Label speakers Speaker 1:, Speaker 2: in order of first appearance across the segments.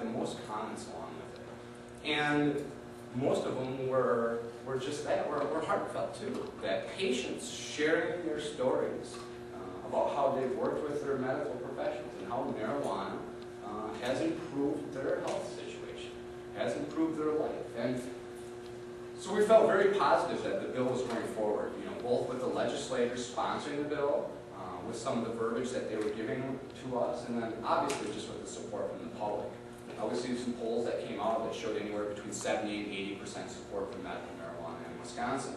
Speaker 1: had the most comments along with it. And most of them were just that, were heartfelt too. That patients sharing their stories about how they've worked with their medical professionals and how marijuana has improved their health situation, has improved their life. And so we felt very positive that the bill was going forward, both with the legislators sponsoring the bill, with some of the verbiage that they were giving to us, and then obviously just with the support from the public. We see some polls that came out that showed anywhere between 70 and 80% support for medical marijuana in Wisconsin.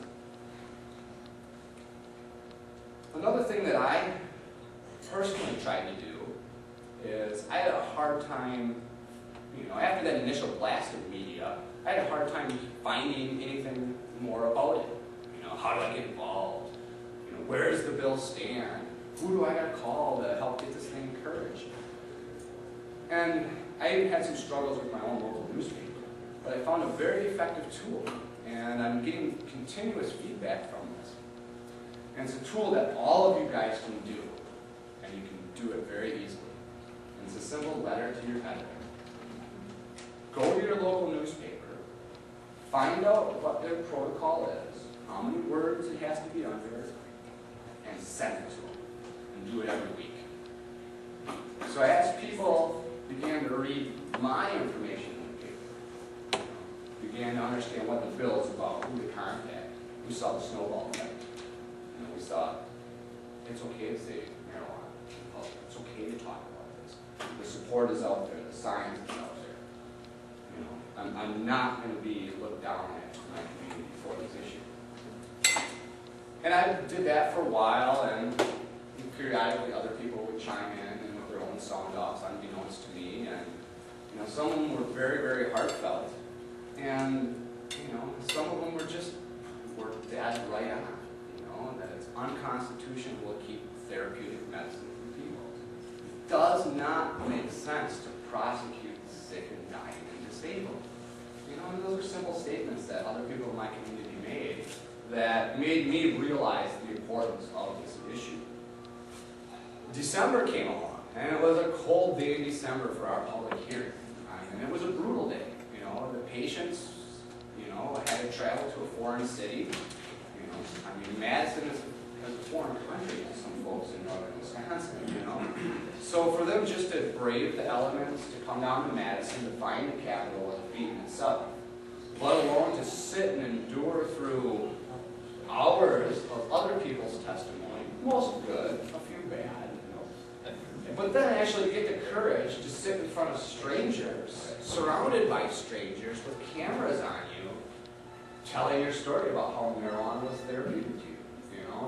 Speaker 1: Another thing that I personally tried to do is I had a hard time, after that initial blast of media, I had a hard time finding anything more about it. How do I get involved? Where does the bill stand? Who do I got to call to help get this thing encouraged? And I even had some struggles with my own local newspaper, but I found a very effective tool, and I'm getting continuous feedback from this. And it's a tool that all of you guys can do, and you can do it very easily. And it's a simple letter to your editor. Go to your local newspaper, find out what their protocol is, how many words it has to be under, and send it to them, and do it every week. So as people began to read my information in the paper, began to understand what the bill is about, who to contact, we saw the snowball effect. We saw it's okay to say marijuana. It's okay to talk about this. The support is out there. The science is out there. I'm not going to be looked down at in my community for this issue. And I did that for a while, and periodically other people would chime in and with their own sound offs unbeknownst to me, and some of them were very, very heartfelt, and some of them were dead right on. That it's unconstitutional to keep therapeutic medicine from people. It does not make sense to prosecute the sick and dying and disabled. And those are simple statements that other people in my community made that made me realize the importance of this issue. December came along, and it was a cold day in December for our public hearing. And it was a brutal day. The patients, had to travel to a foreign city. Madison is a foreign country to some folks in northern Wisconsin, So for them just to brave the elements, to come down to Madison, to find the Capitol was a feat in itself, let alone to sit and endure through hours of other people's testimony, most good, a few bad, but then actually get the courage to sit in front of strangers, surrounded by strangers with cameras on you, telling your story about how marijuana was therapeutic to you.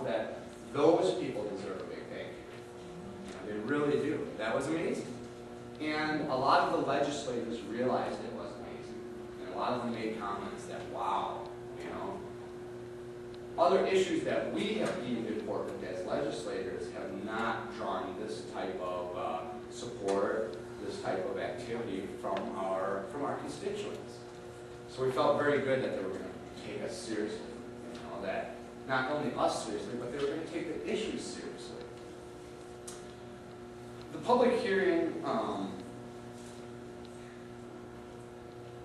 Speaker 1: That those people deserve a big thank you. They really do. That was amazing. And a lot of the legislators realized it was amazing. And a lot of them made comments that, wow, other issues that we have deemed important as legislators have not drawn this type of support, this type of activity from our constituents. So we felt very good that they were going to take us seriously, that not only us seriously, but they were going to take the issues seriously. The public hearing,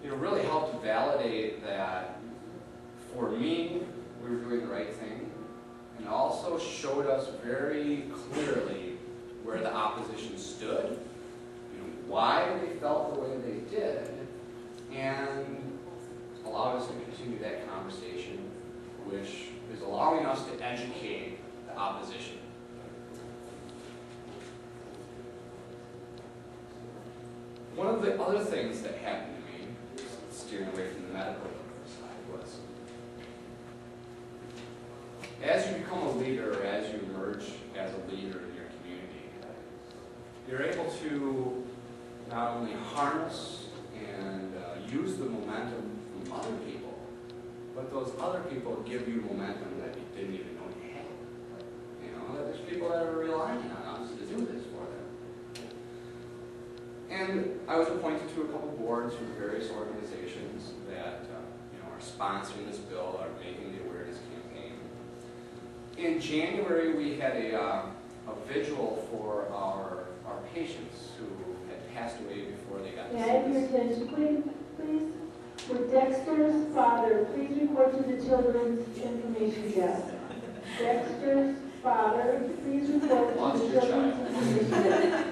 Speaker 1: really helped validate that for me, we were doing the right thing, and also showed us very clearly where the opposition stood, why they felt the way they did, and allowed us to continue that conversation, which is allowing us to educate the opposition. One of the other things that happened to me, steering away from the medical side, was as you become a leader, or as you emerge as a leader in your community, you're able to not only harness and use the momentum from other people, but those other people give you momentum that you didn't even know you had. That there's people that are relying on us to do this for them. And I was appointed to a couple boards from various organizations that are sponsoring this bill, are making the awareness campaign. In January, we had a vigil for our patients who had passed away before they got to
Speaker 2: May I
Speaker 1: see
Speaker 2: have your
Speaker 1: this.
Speaker 2: attention, please? Would Dexter's father please report to the Children's Information Desk? Dexter's father, please report to the Children's Information Desk.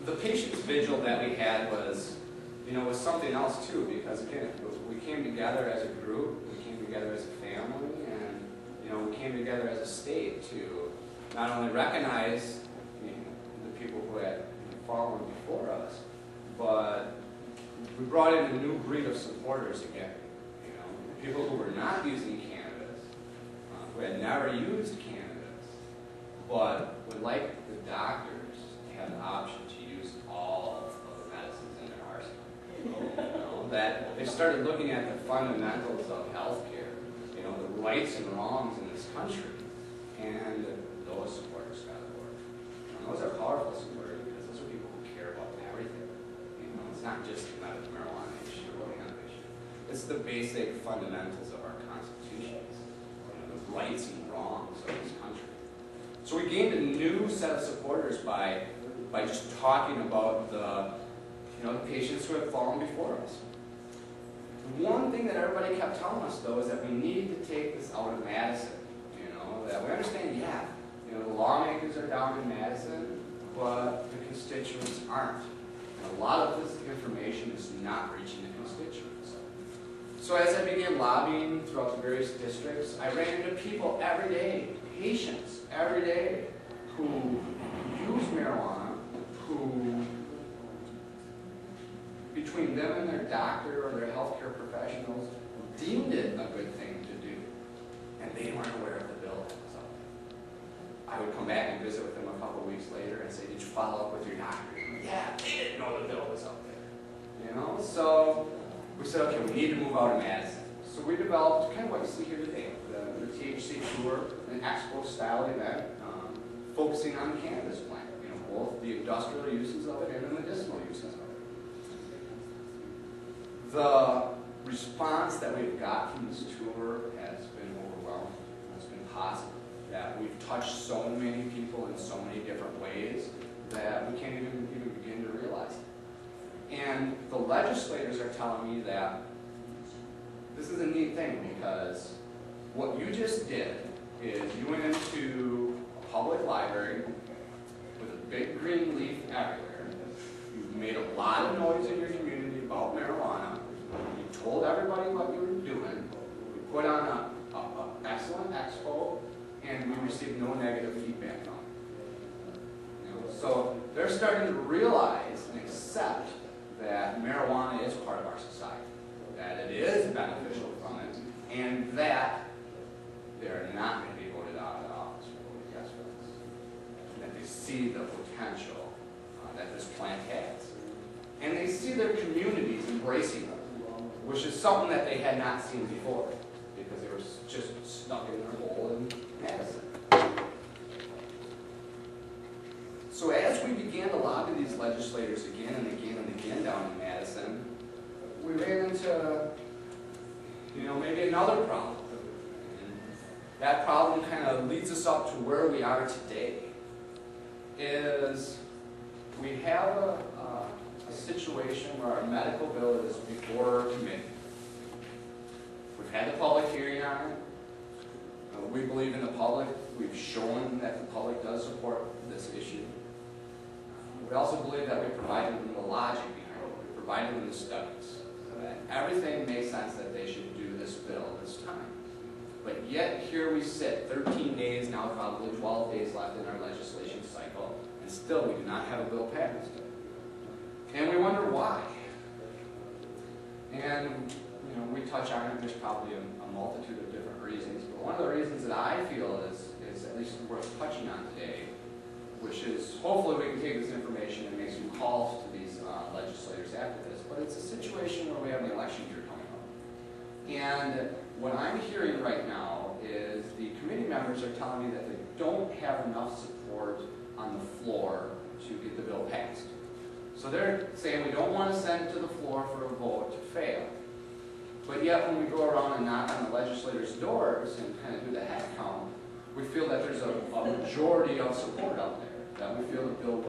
Speaker 1: The patient's vigil that we had was, was something else too, because again, we came together as a group, we came together as a family, and we came together as a state to not only recognize the people who had fallen before us, but we brought in a new breed of supporters again. People who were not using cannabis, who had never used cannabis, but would like the doctors to have the option to use all of the medicines in their arsenal. That they started looking at the fundamentals of healthcare, the rights and wrongs in this country, and those supporters got aboard. Those are powerful supporters because those are people who care about everything. It's not just the medical marijuana issue or the cannabis issue. It's the basic fundamentals of our constitutions, the rights and wrongs of this country. So we gained a new set of supporters by just talking about the patients who had fallen before us. One thing that everybody kept telling us, though, is that we need to take this out of Madison. That we understand, the lawmakers are down in Madison, but the constituents aren't. And a lot of this information is not reaching the constituents. So as I began lobbying throughout the various districts, I ran into people every day, patients every day, who use marijuana, who, between them and their doctor or their healthcare professionals, deemed it a good thing to do. And they weren't aware of the bill that was out there. I would come back and visit with them a couple weeks later and say, did you follow up with your doctor? Yeah, they didn't know the bill was out there. So we said, okay, we need to move out of Madison. So we developed kind of what you see here today, the THC tour, an expo style event, focusing on the cannabis plant, both the industrial uses of it and the medicinal uses of it. The response that we've got from this tour has been overwhelming. It's been positive. That we've touched so many people in so many different ways that we can't even begin to realize it. And the legislators are telling me that this is a neat thing, because what you just did is you went into a public library with a big green leaf everywhere. You've made a lot of noise in your community about marijuana. You told everybody what you were doing. You put on an excellent expo, and we received no negative feedback on it. So they're starting to realize and accept that marijuana is part of our society, that it is beneficial from it, and that they're not going to be voted out of the office for voting yes for this. That they see the potential that this plant has. And they see their communities embracing it, which is something that they had not seen before, because they were just stuck in their hole in Madison. So as we began to lobby these legislators again and again and again down in Madison, we ran into, maybe another problem. And that problem kind of leads us up to where we are today, is we have a situation where our medical bill is before committee. We've had the public hearing on it. We believe in the public. We've shown that the public does support this issue. We also believe that we provided them the logic behind it. We provided them the studies. That everything makes sense that they should do this bill this time. But yet here we sit, 13 days now, probably 12 days left in our legislation cycle, and still we do not have a bill passed. And we wonder why. And we touch on it. There's probably a multitude of different reasons. But one of the reasons that I feel is at least worth touching on today, which is hopefully we can take this information and make some calls to these legislators after this. But it's a situation where we have an election year coming up. And what I'm hearing right now is the committee members are telling me that they don't have enough support on the floor to get the bill passed. So they're saying we don't want to send it to the floor for a vote to fail. But yet when we go around and knock on the legislators' doors and kind of do the head count, we feel that there's a majority of support out there, that we feel the bill